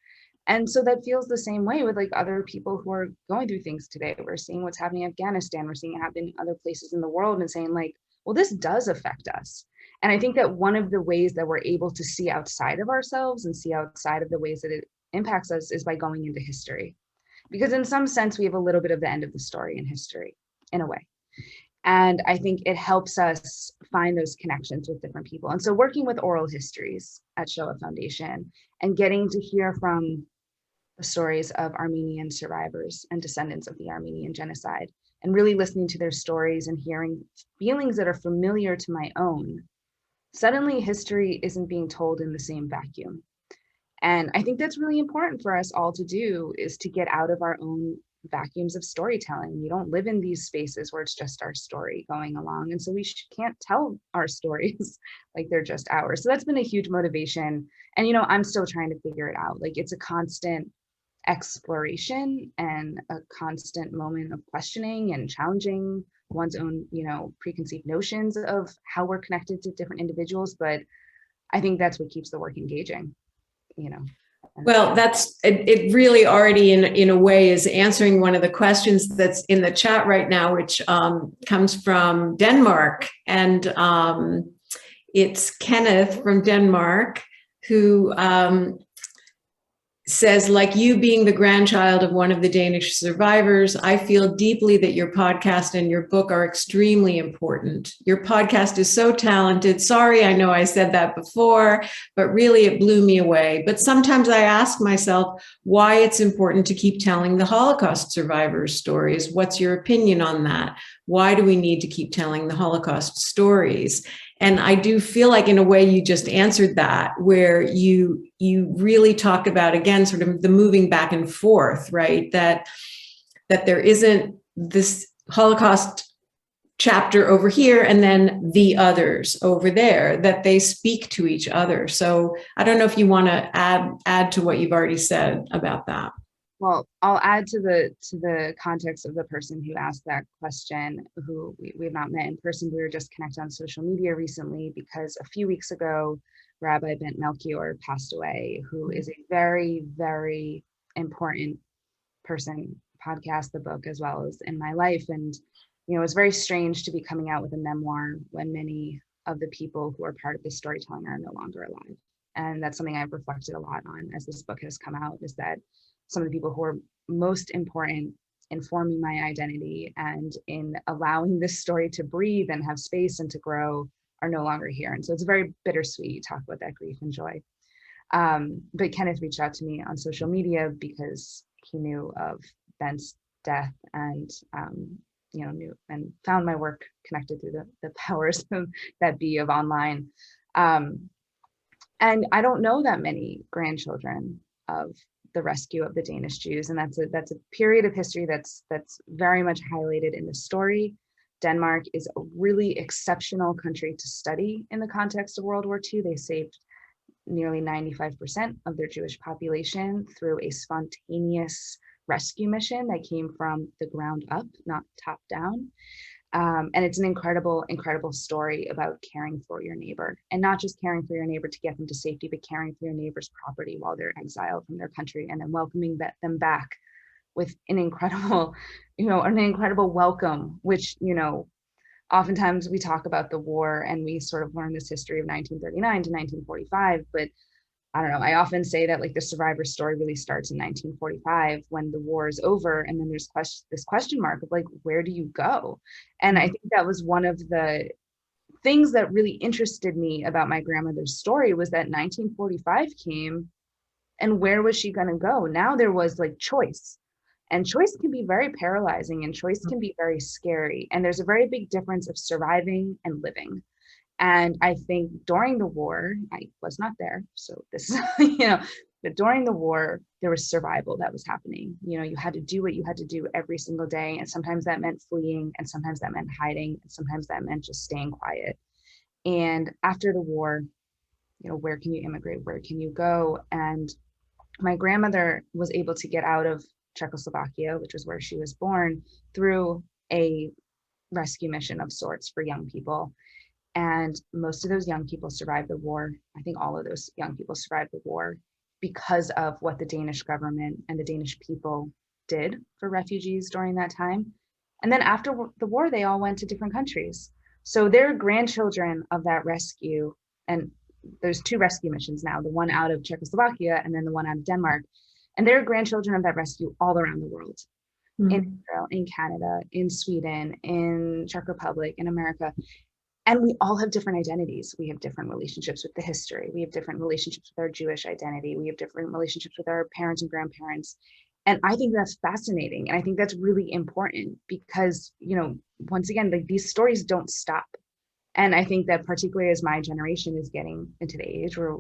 B: And so that feels the same way with like other people who are going through things today. We're seeing what's happening in Afghanistan. We're seeing it happen in other places in the world, and saying like, well, this does affect us. And I think that one of the ways that we're able to see outside of ourselves and see outside of the ways that it impacts us is by going into history. Because in some sense, we have a little bit of the end of the story in history, in a way. And I think it helps us find those connections with different people. And so working with oral histories at Shoah Foundation and getting to hear from the stories of Armenian survivors and descendants of the Armenian genocide, and really listening to their stories and hearing feelings that are familiar to my own, suddenly history isn't being told in the same vacuum. And I think that's really important for us all to do, is to get out of our own vacuums of storytelling. We don't live in these spaces where it's just our story going along. And so we can't tell our stories like they're just ours. So that's been a huge motivation. And, I'm still trying to figure it out. Like, it's a constant exploration and a constant moment of questioning and challenging one's own, preconceived notions of how we're connected to different individuals. But I think that's what keeps the work engaging.
C: Well, it really already in a way is answering one of the questions that's in the chat right now, which comes from Denmark. And it's Kenneth from Denmark, who says, like you being the grandchild of one of the Danish survivors, I feel deeply that your podcast and your book are extremely important. Your podcast is so talented. Sorry, I know I said that before, but really it blew me away. But sometimes I ask myself why it's important to keep telling the Holocaust survivors' stories. What's your opinion on that? Why do we need to keep telling the Holocaust stories? And I do feel like, in a way, you just answered that, where you really talk about, again, sort of the moving back and forth, right? That there isn't this Holocaust chapter over here and then the others over there, that they speak to each other. So I don't know if you want to add to what you've already said about that.
B: Well, I'll add to the context of the person who asked that question, who we have not met in person. We were just connected on social media recently, because a few weeks ago, Rabbi Bent Melchior passed away, who is a very, very important person, podcast, the book, as well as in my life. And, it's very strange to be coming out with a memoir when many of the people who are part of the storytelling are no longer alive. And that's something I've reflected a lot on as this book has come out, is that some of the people who are most important in forming my identity and in allowing this story to breathe and have space and to grow are no longer here. And so it's very bittersweet. You talk about that grief and joy. But Kenneth reached out to me on social media because he knew of Ben's death and knew and found my work connected through the powers that be of online. And I don't know that many grandchildren of the rescue of the Danish Jews, and that's a period of history that's very much highlighted in the story. Denmark is a really exceptional country to study in the context of World War II. They saved nearly 95% of their Jewish population through a spontaneous rescue mission that came from the ground up, not top down. And it's an incredible, incredible story about caring for your neighbor, and not just caring for your neighbor to get them to safety, but caring for your neighbor's property while they're exiled from their country, and then welcoming them back with an incredible, an incredible welcome, which, oftentimes we talk about the war and we sort of learn this history of 1939 to 1945, but I don't know, I often say that like the survivor story really starts in 1945 when the war is over, and then there's this question mark of like, where do you go? And I think that was one of the things that really interested me about my grandmother's story, was that 1945 came, and where was she going to go? Now there was like choice, and choice can be very paralyzing, and choice can be very scary. And there's a very big difference of surviving and living. And I think during the war, I was not there, so this, but during the war, there was survival that was happening. You had to do what you had to do every single day. And sometimes that meant fleeing, and sometimes that meant hiding, and sometimes that meant just staying quiet. And after the war, where can you immigrate? Where can you go? And my grandmother was able to get out of Czechoslovakia, which was where she was born, through a rescue mission of sorts for young people. And most of those young people survived the war. I think all of those young people survived the war because of what the Danish government and the Danish people did for refugees during that time. And then after the war, they all went to different countries. So they're grandchildren of that rescue. And there's two rescue missions now, the one out of Czechoslovakia and then the one out of Denmark. And they're grandchildren of that rescue all around the world. In Israel, in Canada, in Sweden, in Czech Republic, in America. And we all have different identities. We have different relationships with the history. We have different relationships with our Jewish identity. We have different relationships with our parents and grandparents. And I think that's fascinating. And I think that's really important because, once again, like these stories don't stop. And I think that particularly as my generation is getting into the age where,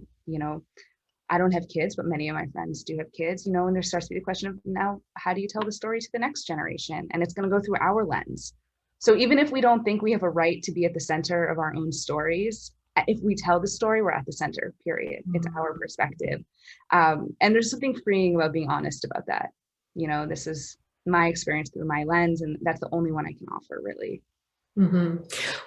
B: I don't have kids, but many of my friends do have kids, and there starts to be the question of now, how do you tell the story to the next generation? And it's going to go through our lens. So even if we don't think we have a right to be at the center of our own stories, if we tell the story, we're at the center, period. It's our perspective. And there's something freeing about being honest about that. This is my experience through my lens, and that's the only one I can offer, really.
C: Mm-hmm.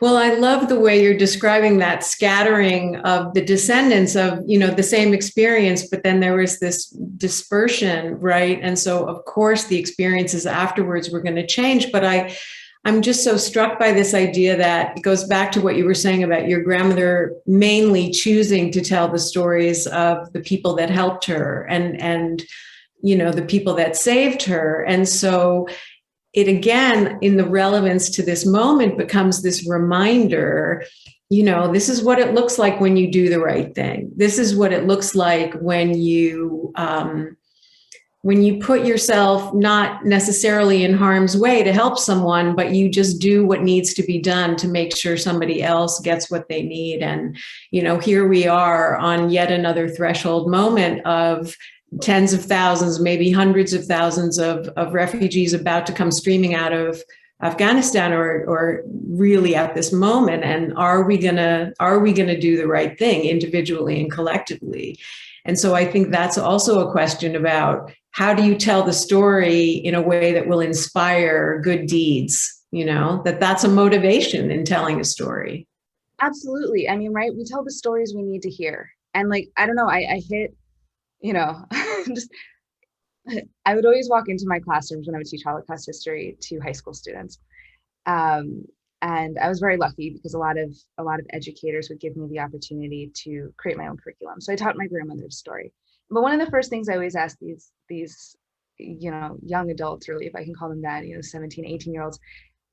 C: Well, I love the way you're describing that scattering of the descendants of, the same experience, but then there was this dispersion, right? And so, of course, the experiences afterwards were going to change, but I'm just so struck by this idea that it goes back to what you were saying about your grandmother mainly choosing to tell the stories of the people that helped her and the people that saved her. And so it again, in the relevance to this moment, becomes this reminder, this is what it looks like when you do the right thing. This is what it looks like when you put yourself not necessarily in harm's way to help someone, but you just do what needs to be done to make sure somebody else gets what they need. And, here we are on yet another threshold moment of tens of thousands, maybe hundreds of thousands of refugees about to come streaming out of Afghanistan or really at this moment. And are we gonna do the right thing individually and collectively? And so I think that's also a question about how do you tell the story in a way that will inspire good deeds, that's a motivation in telling a story.
B: Absolutely. I mean, right. We tell the stories we need to hear. And I don't know, I hit, just, I would always walk into my classrooms when I would teach Holocaust history to high school students. And And I was very lucky because a lot of educators would give me the opportunity to create my own curriculum. So I taught my grandmother's story. But one of the first things I always ask these young adults, really, if I can call them that, 17, 18-year-olds,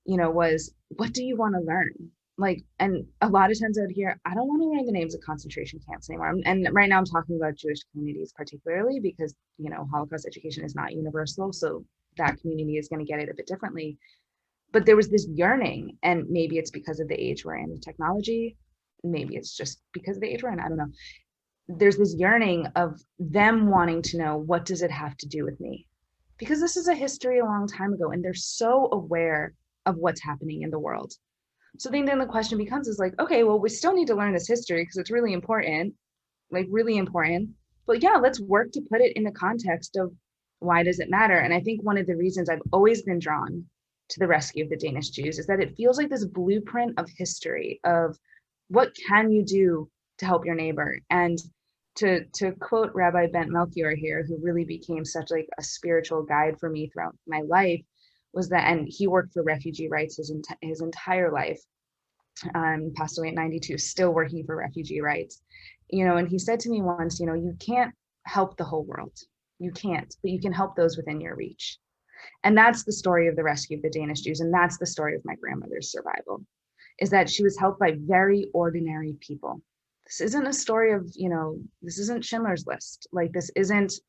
B: was, what do you want to learn? Like, and a lot of times I would hear, I don't want to learn the names of concentration camps anymore. And right now I'm talking about Jewish communities particularly because, Holocaust education is not universal. So that community is going to get it a bit differently. But there was this yearning, and maybe it's because of the age we're in with technology. Maybe it's just because of the age we're in, I don't know. There's this yearning of them wanting to know, what does it have to do with me? Because this is a history a long time ago, and they're so aware of what's happening in the world. So then the question becomes is like, okay, well, we still need to learn this history because it's really important, like really important. But yeah, let's work to put it in the context of why does it matter? And I think one of the reasons I've always been drawn to the rescue of the Danish Jews is that it feels like this blueprint of history of what can you do to help your neighbor. And to quote Rabbi Bent Melchior here, who really became such like a spiritual guide for me throughout my life, was that, and he worked for refugee rights his entire life, passed away at 92, still working for refugee rights, and he said to me once, you can't help the whole world. You can't, but you can help those within your reach. And that's the story of the rescue of the Danish Jews. And that's the story of my grandmother's survival, is that she was helped by very ordinary people. This isn't a story of, this isn't Schindler's List. Like this isn't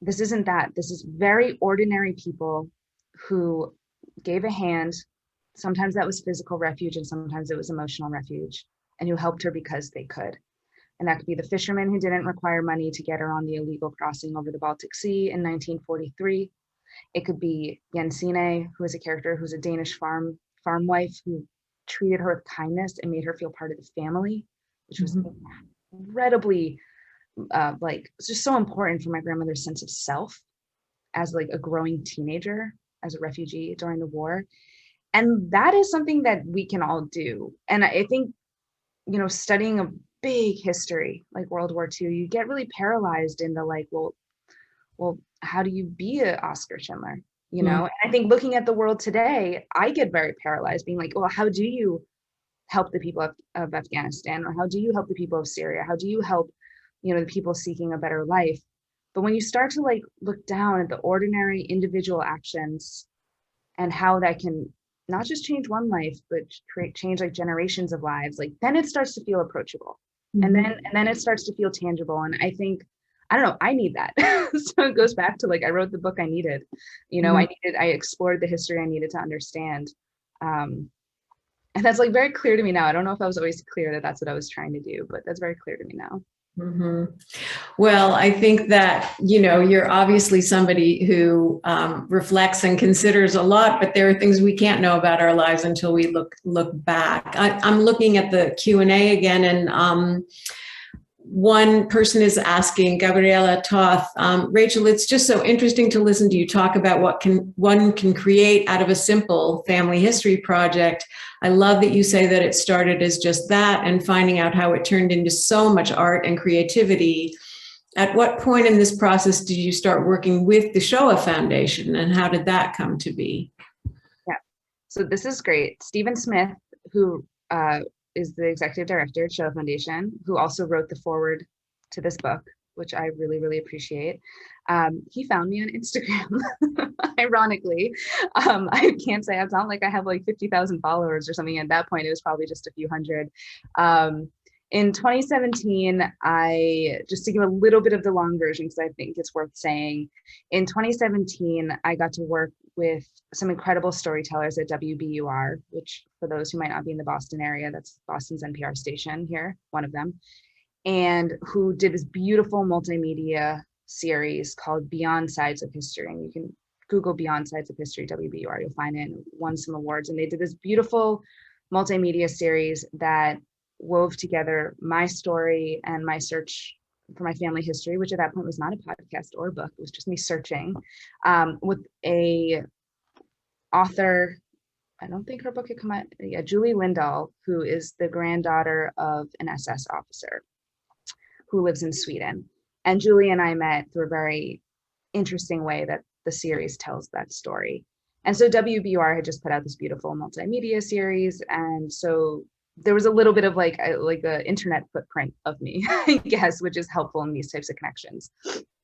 B: that. This is very ordinary people who gave a hand. Sometimes that was physical refuge and sometimes it was emotional refuge, and who helped her because they could. And that could be the fisherman who didn't require money to get her on the illegal crossing over the Baltic Sea in 1943. It could be Jensine, who is a character who's a Danish farm wife who treated her with kindness and made her feel part of the family, which was incredibly, it's just so important for my grandmother's sense of self as like a growing teenager, as a refugee during the war. And that is something that we can all do. And I think, studying a big history like World War II, you get really paralyzed in the like, well, how do you be an Oscar Schindler? And I think looking at the world today, I get very paralyzed being like, well, how do you help the people of Afghanistan? Or how do you help the people of Syria? How do you help, the people seeking a better life? But when you start to like look down at the ordinary individual actions and how that can not just change one life, but change like generations of lives, like then it starts to feel approachable. And then it starts to feel tangible. And I think, I don't know, I need that. So it goes back to like, I wrote the book I needed, I explored the history I needed to understand. And that's like very clear to me now. I don't know if I was always clear that that's what I was trying to do, but that's very clear to me now.
C: Well, I think that, you're obviously somebody who reflects and considers a lot, but there are things we can't know about our lives until we look back. I'm looking at the Q&A again, and one person is asking, Gabriela Toth, Rachel, it's just so interesting to listen to you talk about what one can create out of a simple family history project. I love that you say that it started as just that and finding out how it turned into so much art and creativity. At what point in this process did you start working with the Shoah Foundation, and how did that come to be?
B: Yeah, so this is great. Stephen Smith, who is the executive director at Shoah Foundation, who also wrote the foreword to this book, which I really, really appreciate. He found me on Instagram, ironically. I can't say, it's not like I have like 50,000 followers or something. At that point, it was probably just a few hundred. In 2017, just to give a little bit of the long version, because I think it's worth saying, in 2017, I got to work with some incredible storytellers at WBUR, which for those who might not be in the Boston area, that's Boston's NPR station here, one of them, and who did this beautiful multimedia series called Beyond Sides of History. And you can Google Beyond Sides of History, WBUR, you'll find it, and won some awards. And they did this beautiful multimedia series that wove together my story and my search for my family history, which at that point was not a podcast or a book. It was just me searching with a author. I don't think her book had come out. Yeah, Julie Lindahl, who is the granddaughter of an SS officer who lives in Sweden. And Julie and I met through a very interesting way that the series tells that story. And so WBUR had just put out this beautiful multimedia series. And so there was a little bit of like a internet footprint of me, I guess, which is helpful in these types of connections.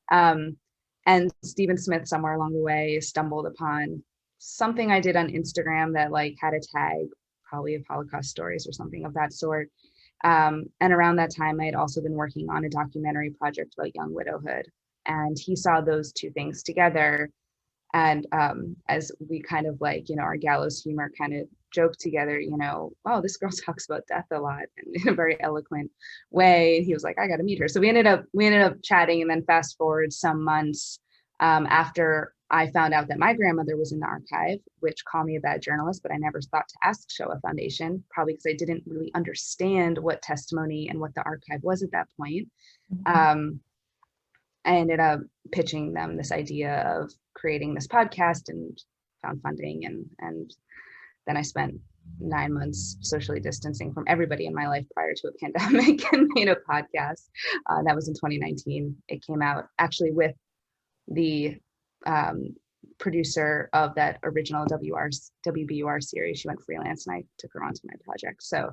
B: And Stephen Smith, somewhere along the way, stumbled upon something I did on Instagram that like had a tag, probably of Holocaust stories or something of that sort. And around that time, I had also been working on a documentary project about young widowhood. And he saw those two things together. And as we kind of like, you know, our gallows humor kind of joked together, you know, oh, this girl talks about death a lot and in a very eloquent way. And he was like, I got to meet her. So we ended up chatting, and then fast forward some months after I found out that my grandmother was in the archive, which called me a bad journalist, but I never thought to ask Shoah Foundation, probably because I didn't really understand what testimony and what the archive was at that point. I ended up pitching them this idea of creating this podcast and found funding. And then I spent 9 months socially distancing from everybody in my life prior to a pandemic and made a podcast. That was in 2019. It came out actually with the producer of that original WBUR series. She went freelance and I took her onto my project. So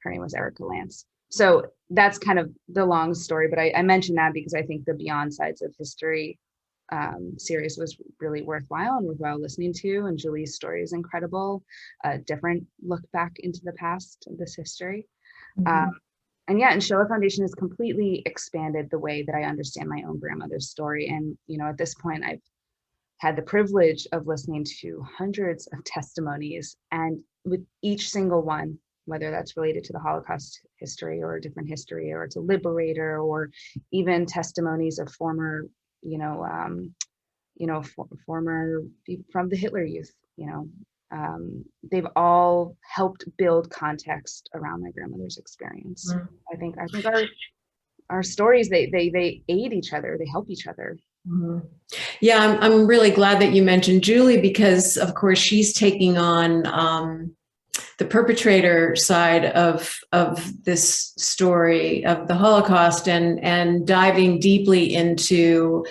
B: her name was Erica Lance. So that's kind of the long story, but I mentioned that because I think the Beyond Sides of History series was really worthwhile and worthwhile listening to. And Julie's story is incredible. A different look back into the past of this history. And yeah, and Shoah Foundation has completely expanded the way that I understand my own grandmother's story. And, you know, at this point, I've had the privilege of listening to hundreds of testimonies, and with each single one, whether that's related to the Holocaust history or a different history, or it's a liberator, or even testimonies of former, former people from the Hitler Youth, they've all helped build context around my grandmother's experience. I think our stories, they aid each other, they help each other.
C: Yeah, I'm really glad that you mentioned Julie, because of course she's taking on the perpetrator side of this story of the Holocaust and diving deeply into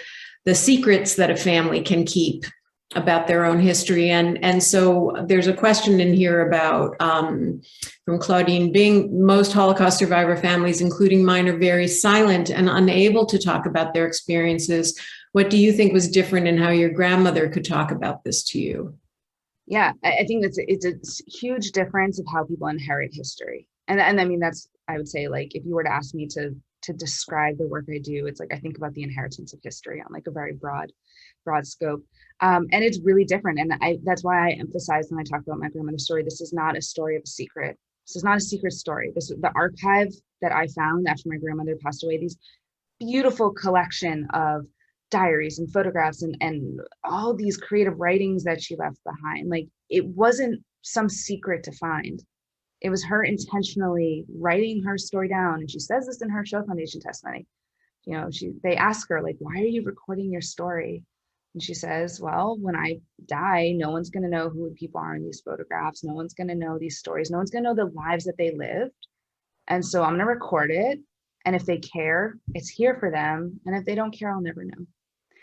C: the secrets that a family can keep about their own history. And so there's a question in here about, from Claudine Bing, most Holocaust survivor families, including mine, are very silent and unable to talk about their experiences. What do you think was different in how your grandmother could talk about this to you?
B: Yeah, I think it's a huge difference of how people inherit history. And I mean, that's, I would say, like, if you were to ask me to describe the work I do, it's like, I think about the inheritance of history on like a very broad scope. And it's really different. And that's why I emphasize when I talk about my grandmother's story, this is not a story of a secret. This is not a secret story. This is the archive that I found after my grandmother passed away, these beautiful collection of diaries and photographs and all these creative writings that she left behind. Like, it wasn't some secret to find. It was her intentionally writing her story down. And she says this in her Shoah Foundation testimony. You know, they ask her, like, why are you recording your story? And she says, well, when I die, no one's going to know who the people are in these photographs. No one's going to know these stories. No one's going to know the lives that they lived. And so I'm going to record it. And if they care, it's here for them. And if they don't care, I'll never know.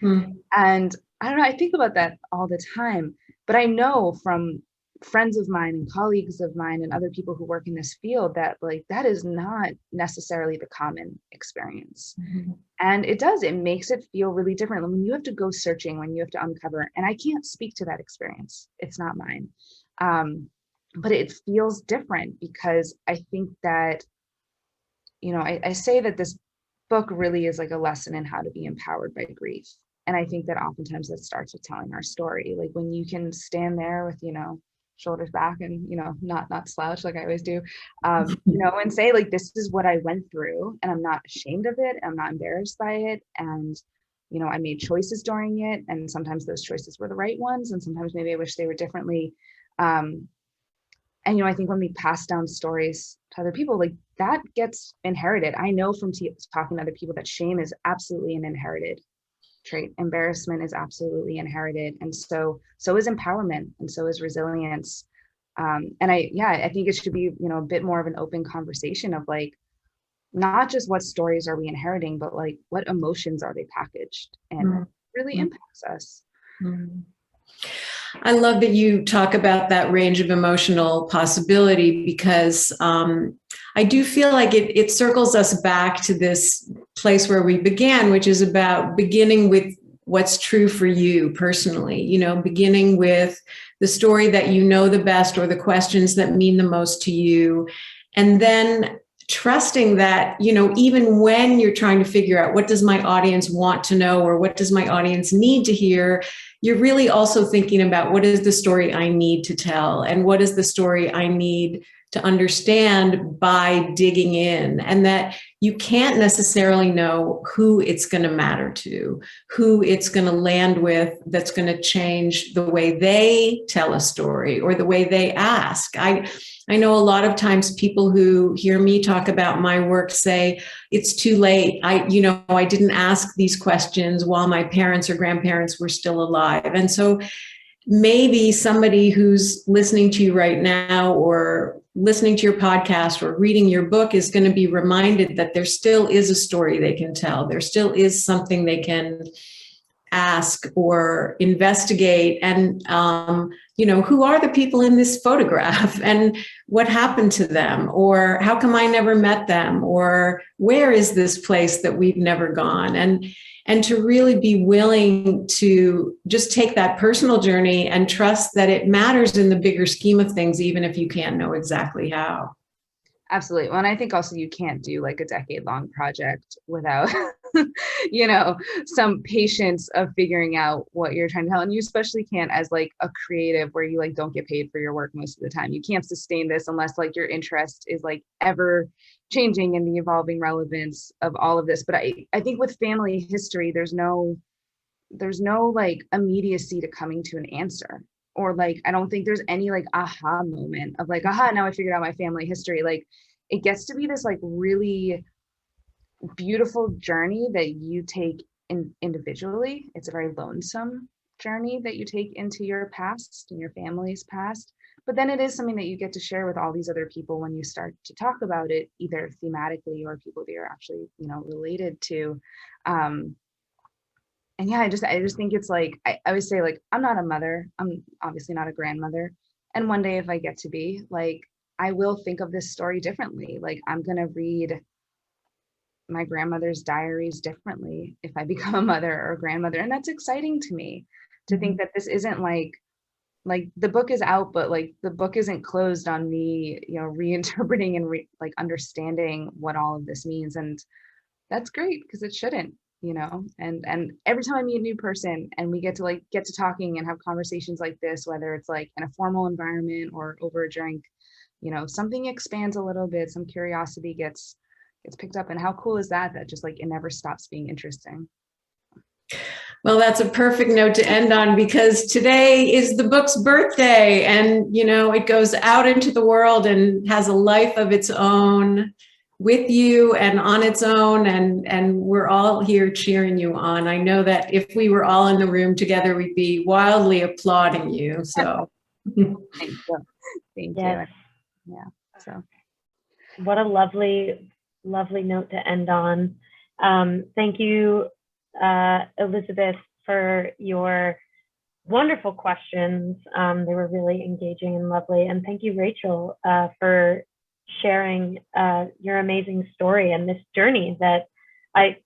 B: And I don't know, I think about that all the time, but I know from friends of mine and colleagues of mine and other people who work in this field that, like, that is not necessarily the common experience. And it makes it feel really different when you have to go searching, when you have to uncover, and I can't speak to that experience. It's not mine. But it feels different because I think that, you know, I say that this book really is like a lesson in how to be empowered by grief. And I think that oftentimes that starts with telling our story. Like, when you can stand there with, you know, shoulders back and, you know, not slouch like I always do, you know, and say, like, this is what I went through and I'm not ashamed of it. I'm not embarrassed by it. And, you know, I made choices during it. And sometimes those choices were the right ones. And sometimes maybe I wish they were differently. And, you know, I think when we pass down stories to other people, like, that gets inherited. I know from talking to other people that shame is absolutely an inherited trait. Embarrassment is absolutely inherited. And so is empowerment, and so is resilience. And I think it should be, you know, a bit more of an open conversation of, like, not just what stories are we inheriting, but like, what emotions are they packaged, and really impacts us.
C: I love that you talk about that range of emotional possibility, because I do feel like it circles us back to this place where we began, which is about beginning with what's true for you personally, beginning with the story that you know the best, or the questions that mean the most to you. And then trusting that, even when you're trying to figure out what does my audience want to know, or what does my audience need to hear, you're really also thinking about what is the story I need to tell, and what is the story I need to understand by digging in, and that you can't necessarily know who it's going to matter to, who it's going to land with, that's going to change the way they tell a story or the way they ask. I know a lot of times people who hear me talk about my work say, it's too late. I didn't ask these questions while my parents or grandparents were still alive. And so maybe somebody who's listening to you right now, or listening to your podcast, or reading your book, is going to be reminded that there still is a story they can tell. There still is something they can ask or investigate. And, who are the people in this photograph, and what happened to them, or how come I never met them, or where is this place that we've never gone? And to really be willing to just take that personal journey and trust that it matters in the bigger scheme of things, even if you can't know exactly how.
B: Absolutely. Well, and I think also you can't do like a decade-long project without, some patience of figuring out what you're trying to tell. And you especially can't, as like a creative, where you like don't get paid for your work most of the time. You can't sustain this unless like your interest is like ever changing in the evolving relevance of all of this. But I think with family history, there's no like immediacy to coming to an answer. Or like, I don't think there's any like aha moment of like, aha, now I figured out my family history. Like, it gets to be this like really beautiful journey that you take individually. It's a very lonesome journey that you take into your past and your family's past. But then it is something that you get to share with all these other people when you start to talk about it, either thematically or people that you're actually, related to. And yeah, I just think it's like, I always say, like, I'm not a mother. I'm obviously not a grandmother. And one day if I get to be, like, I will think of this story differently. Like, I'm going to read my grandmother's diaries differently if I become a mother or a grandmother. And that's exciting to me, to think that this isn't like the book is out, but like the book isn't closed on me, reinterpreting and like understanding what all of this means. And that's great, because it shouldn't. And every time I meet a new person and we get to talking and have conversations like this, whether it's like in a formal environment or over a drink, something expands a little bit, some curiosity gets picked up. And how cool is that just like it never stops being interesting.
C: Well, that's a perfect note to end on, because today is the book's birthday, and it goes out into the world and has a life of its own, with you and on its own, and we're all here cheering you on. I know that if we were all in the room together, we'd be wildly applauding you. So
B: Thank you.
A: Yes.
B: Yeah. So
A: what a lovely note to end on. Thank you, Elizabeth, for your wonderful questions. They were really engaging and lovely. And thank you, Rachel, for sharing your amazing story and this journey that it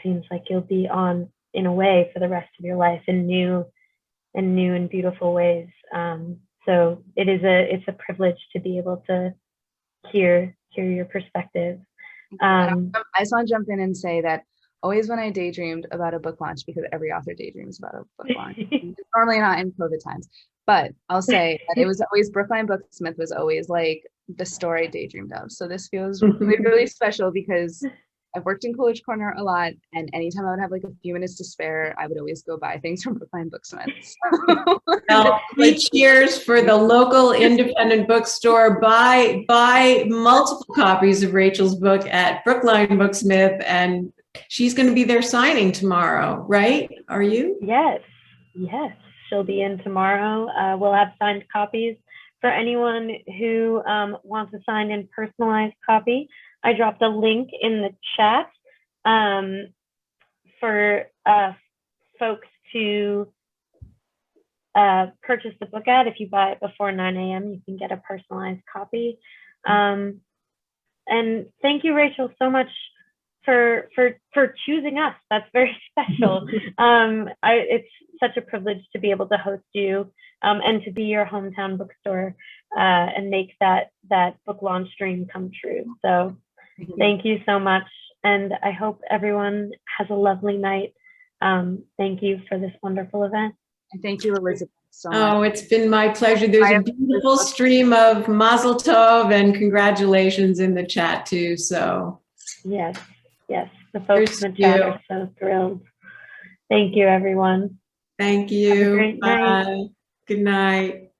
A: seems like you'll be on, in a way, for the rest of your life in new and beautiful ways. So it's a privilege to be able to hear your perspective.
B: I just want to jump in and say that always when I daydreamed about a book launch, because every author daydreams about a book launch, normally not in COVID times, but I'll say that it was always Brookline Booksmith was always like the store I daydreamed of. So this feels really, really special, because I've worked in Coolidge Corner a lot, and anytime I would have like a few minutes to spare, I would always go buy things from Brookline Booksmith.
C: well, cheers for the local independent bookstore. Buy multiple copies of Rachel's book at Brookline Booksmith, and she's going to be there signing tomorrow, right? Are you?
A: Yes. She'll be in tomorrow. We'll have signed copies for anyone who wants a signed and personalized copy. I dropped a link in the chat for folks to purchase the book at. If you buy it before 9 a.m., you can get a personalized copy. And thank you, Rachael, so much for choosing us. That's very special. It's such a privilege to be able to host you and to be your hometown bookstore and make that book launch dream come true. So thank you so much. And I hope everyone has a lovely night. Thank you for this wonderful event.
B: And thank you, Elizabeth, so much.
C: Oh, it's been my pleasure. There's a beautiful stream of Mazel Tov and congratulations in the chat too. So
A: yes, the folks in the chat are so thrilled. Thank you, everyone.
C: Thank you.
A: Have a great night.
C: Bye. Good night.